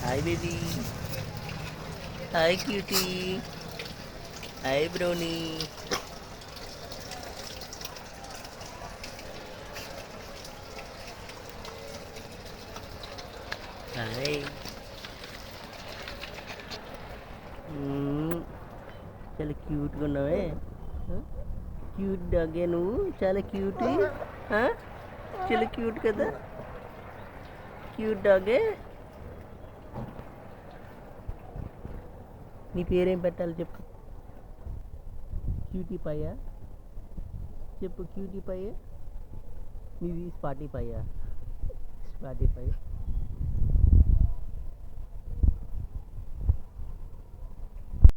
Hi baby, hi cutie, hi brownie. Hi. చాలా క్యూట్గా ఉన్నావే. క్యూట్ డాగే నువ్వు, చాలా క్యూట్. చాలా క్యూట్ కదా, క్యూట్ డాగే. నీ పేరేం పెట్టాలి చెప్పు. క్యూటీ పయ్యా చెప్పు, క్యూటీ పయ్య. నీది స్పాటీ పయ్యా, స్పాటీ పయ్య.